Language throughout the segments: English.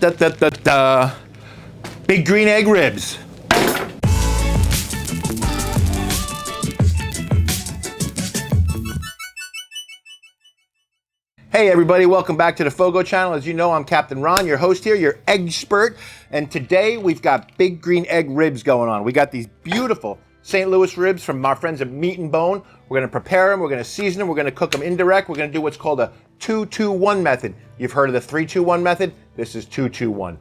Da, da, da, da. Big green egg ribs. Hey everybody, welcome back to the FOGO channel. As you know, I'm Captain Ron, your host here, your egg expert. And today we've got big green egg ribs going on. We got these beautiful St. Louis ribs from our friends at Meat and Bone. We're gonna prepare them, we're gonna season them, we're gonna cook them indirect. We're gonna do what's called a 2-2-1 method. You've heard of the 3-2-1 method? This is 2-2-1.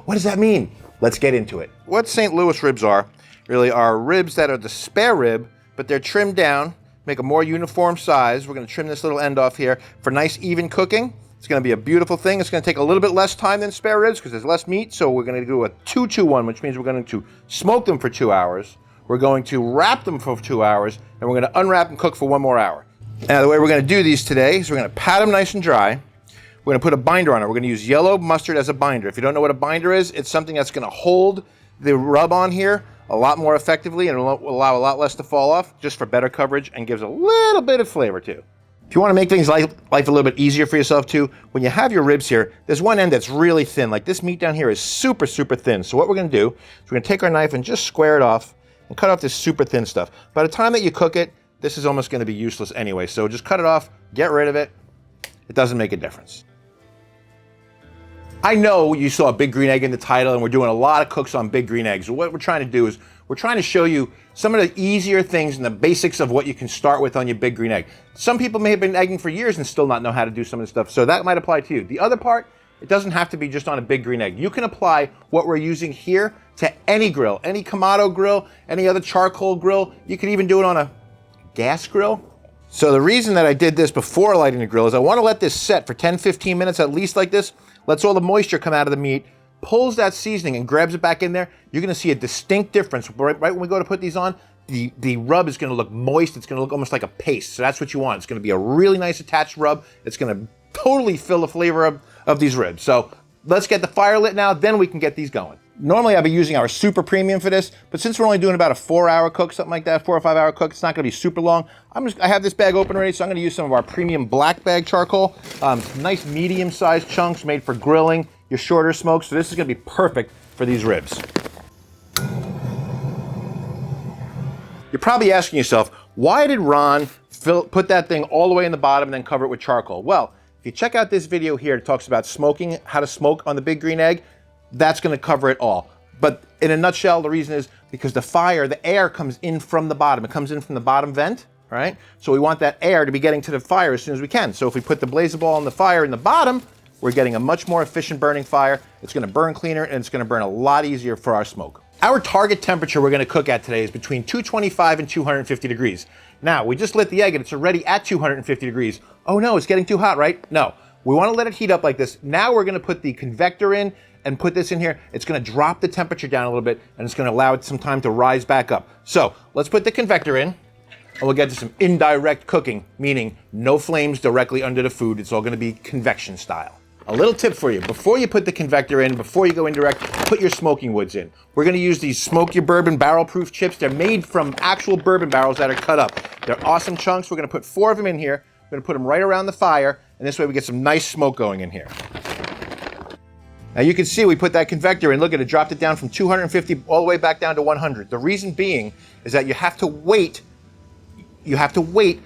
What does that mean? Let's get into it. What St. Louis ribs are, really are ribs that are the spare rib, but they're trimmed down, make a more uniform size. We're gonna trim this little end off here for nice even cooking. It's gonna be a beautiful thing. It's gonna take a little bit less time than spare ribs because there's less meat, so we're gonna do a 2-2-1, which means we're going to smoke them for 2 hours. We're going to wrap them for 2 hours, and we're gonna unwrap and cook for 1 more hour. Now, the way we're gonna do these today is we're gonna pat them nice and dry. We're gonna put a binder on it. We're gonna use yellow mustard as a binder. If you don't know what a binder is, it's something that's gonna hold the rub on here a lot more effectively and will allow a lot less to fall off, just for better coverage, and gives a little bit of flavor too. If you wanna make things life a little bit easier for yourself too, when you have your ribs here, there's one end that's really thin. Like this meat down here is super, super thin. So what we're gonna do is we're gonna take our knife and just square it off and cut off this super thin stuff. By the time that you cook it, this is almost gonna be useless anyway. So just cut it off, get rid of it. It doesn't make a difference. I know you saw a big green egg in the title, and we're doing a lot of cooks on big green eggs. What we're trying to do is we're trying to show you some of the easier things and the basics of what you can start with on your big green egg. Some people may have been egging for years and still not know how to do some of the stuff, so that might apply to you. The other part, it doesn't have to be just on a big green egg. You can apply what we're using here to any grill, any Kamado grill, any other charcoal grill. You could even do it on a gas grill. So the reason that I did this before lighting the grill is I want to let this set for 10-15 minutes at least like this. Lets all the moisture come out of the meat, pulls that seasoning and grabs it back in there. You're gonna see a distinct difference. Right when we go to put these on, the rub is gonna look moist. It's gonna look almost like a paste. So that's what you want. It's gonna be a really nice attached rub. It's gonna totally fill the flavor of these ribs. So let's get the fire lit now, then we can get these going. Normally I'd be using our super premium for this, but since we're only doing about a 4-hour cook, something like that, 4 or 5 hour cook, it's not gonna be super long. I have this bag open already, so I'm gonna use some of our premium black bag charcoal. Nice medium-sized chunks made for grilling, your shorter smokes, so this is gonna be perfect for these ribs. You're probably asking yourself, why did Ron put that thing all the way in the bottom and then cover it with charcoal? Well, if you check out this video here, it talks about smoking, how to smoke on the big green egg. That's gonna cover it all. But in a nutshell, the reason is because the air comes in from the bottom. It comes in from the bottom vent, right? So we want that air to be getting to the fire as soon as we can. So if we put the blazer ball on the fire in the bottom, we're getting a much more efficient burning fire. It's gonna burn cleaner and it's gonna burn a lot easier for our smoke. Our target temperature we're gonna cook at today is between 225 and 250 degrees. Now, we just lit the egg and it's already at 250 degrees. Oh no, it's getting too hot, right? No, we wanna let it heat up like this. Now we're gonna put the convector in and put this in here. It's gonna drop the temperature down a little bit and it's gonna allow it some time to rise back up. So let's put the convector in and we'll get to some indirect cooking, meaning no flames directly under the food. It's all gonna be convection style. A little tip for you, before you put the convector in, before you go indirect, put your smoking woods in. We're gonna use these Smoke Your Bourbon barrel-proof chips. They're made from actual bourbon barrels that are cut up. They're awesome chunks. We're gonna put 4 of them in here. We're gonna put them right around the fire, and this way we get some nice smoke going in here. Now you can see we put that convector in. Look at it, dropped it down from 250 all the way back down to 100. The reason being is that you have to wait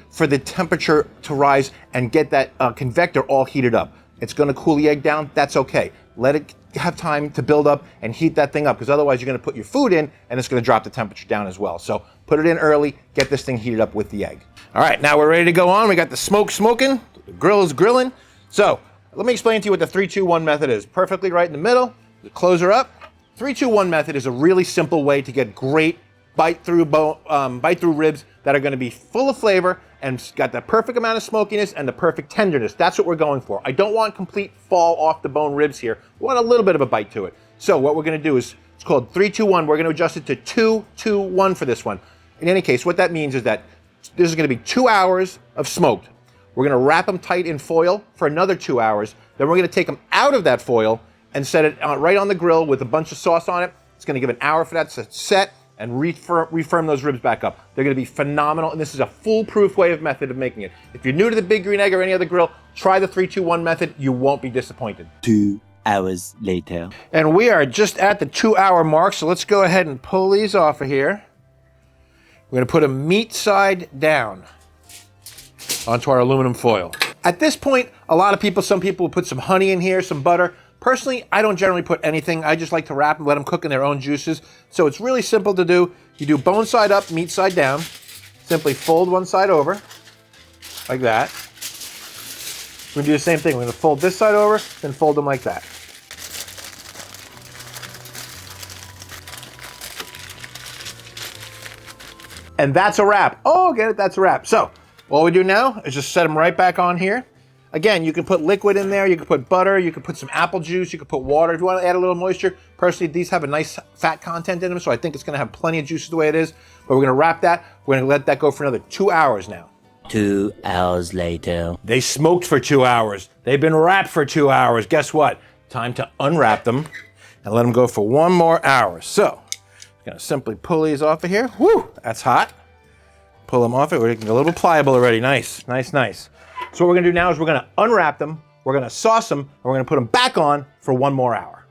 for the temperature to rise and get that convector all heated up. It's gonna cool the egg down, that's okay. Let it have time to build up and heat that thing up, because otherwise you're gonna put your food in and it's gonna drop the temperature down as well. So put it in early, get this thing heated up with the egg. All right, now we're ready to go on. We got the smoke smoking, the grill is grilling. So let me explain to you what the 3-2-1 method is. Perfectly right in the middle, close her up. 3-2-1 method is a really simple way to get great bite-through ribs that are gonna be full of flavor and got the perfect amount of smokiness and the perfect tenderness. That's what we're going for. I don't want complete fall off the bone ribs here. We want a little bit of a bite to it. So what we're gonna do is, it's called 3-2-1. We're gonna adjust it to 2-2-1 for this one. In any case, what that means is that this is gonna be 2 hours of smoked. We're gonna wrap them tight in foil for another 2 hours. Then we're gonna take them out of that foil and set it right on the grill with a bunch of sauce on it. It's gonna give an hour for that to set and refirm those ribs back up. They're gonna be phenomenal, and this is a foolproof method of making it. If you're new to the big green egg or any other grill, try the 3-2-1 method. You won't be disappointed. 2 hours later. And we are just at the 2-hour mark, so let's go ahead and pull these off of here. We're gonna put them meat side down onto our aluminum foil. At this point, some people will put some honey in here, some butter. Personally, I don't generally put anything. I just like to wrap and let them cook in their own juices. So it's really simple to do. You do bone side up, meat side down. Simply fold one side over, like that. We're gonna do the same thing. We're gonna fold this side over, then fold them like that. And that's a wrap. Oh, get it? That's a wrap. So all we do now is just set them right back on here. Again, you can put liquid in there, you can put butter, you can put some apple juice, you can put water if you want to add a little moisture. Personally, these have a nice fat content in them, so I think it's going to have plenty of juices the way it is. But we're going to wrap that. We're going to let that go for another 2 hours now. 2 hours later. They smoked for 2 hours. They've been wrapped for 2 hours. Guess what? Time to unwrap them and let them go for 1 more hour. So, I'm going to simply pull these off of here. Woo, that's hot. Pull them off it. We're getting a little pliable already. Nice, nice, nice. So what we're gonna do now is we're gonna unwrap them, we're gonna sauce them, and we're gonna put them back on for 1 more hour.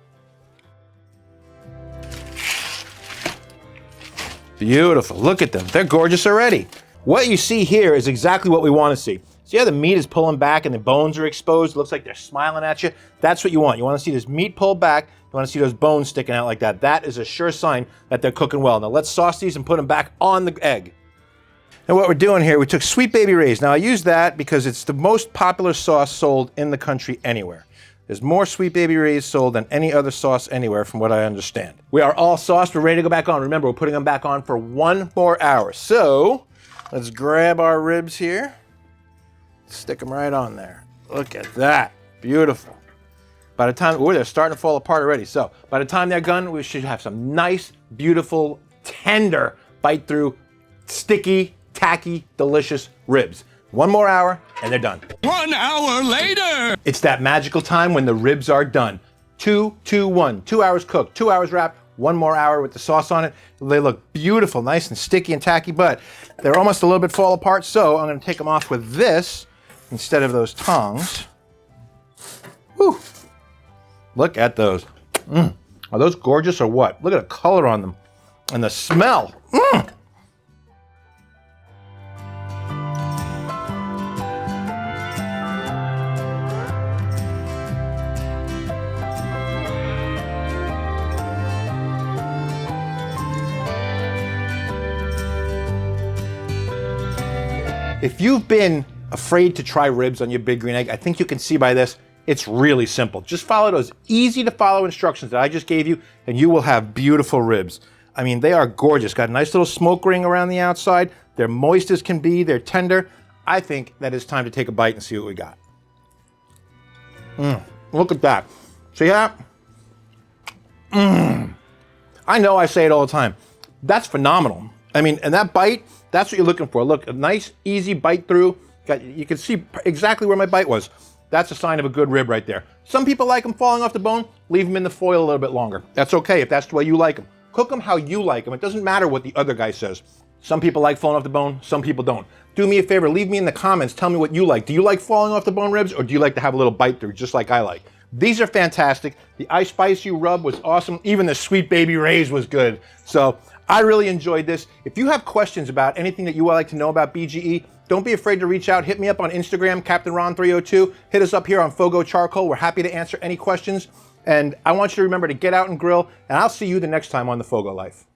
Beautiful, look at them. They're gorgeous already. What you see here is exactly what we wanna see. See how the meat is pulling back and the bones are exposed? It looks like they're smiling at you. That's what you want. You wanna see this meat pull back. You wanna see those bones sticking out like that. That is a sure sign that they're cooking well. Now let's sauce these and put them back on the egg. And what we're doing here, we took Sweet Baby Ray's. Now I use that because it's the most popular sauce sold in the country anywhere. There's more Sweet Baby Ray's sold than any other sauce anywhere from what I understand. We are all sauced, we're ready to go back on. Remember, we're putting them back on for 1 more hour. So, let's grab our ribs here. Stick them right on there. Look at that, beautiful. By the time, they're starting to fall apart already. So, by the time they're done, we should have some nice, beautiful, tender, bite through, sticky, tacky, delicious ribs. 1 more hour and they're done. 1 hour later! It's that magical time when the ribs are done. 2, 2, 1. 2 hours cooked, 2 hours wrapped, 1 more hour with the sauce on it. They look beautiful, nice and sticky and tacky, but they're almost a little bit fall apart, so I'm gonna take them off with this instead of those tongs. Whew. Look at those. Are those gorgeous or what? Look at the color on them and the smell. If you've been afraid to try ribs on your big green egg, I think you can see by this, it's really simple. Just follow those easy to follow instructions that I just gave you and you will have beautiful ribs. I mean, they are gorgeous. Got a nice little smoke ring around the outside. They're moist as can be, they're tender. I think that it's time to take a bite and see what we got. Look at that. See that? I know I say it all the time. That's phenomenal. I mean, and that bite, that's what you're looking for. Look, a nice, easy bite through. You can see exactly where my bite was. That's a sign of a good rib right there. Some people like them falling off the bone. Leave them in the foil a little bit longer. That's okay if that's the way you like them. Cook them how you like them. It doesn't matter what the other guy says. Some people like falling off the bone, some people don't. Do me a favor, leave me in the comments, tell me what you like. Do you like falling off the bone ribs or do you like to have a little bite through just like I like? These are fantastic. The ice spice you rub was awesome. Even the Sweet Baby Ray's was good. So I really enjoyed this. If you have questions about anything that you would like to know about BGE, don't be afraid to reach out. Hit me up on Instagram, CaptainRon302. Hit us up here on FOGO Charcoal. We're happy to answer any questions. And I want you to remember to get out and grill, and I'll see you the next time on The FOGO Life.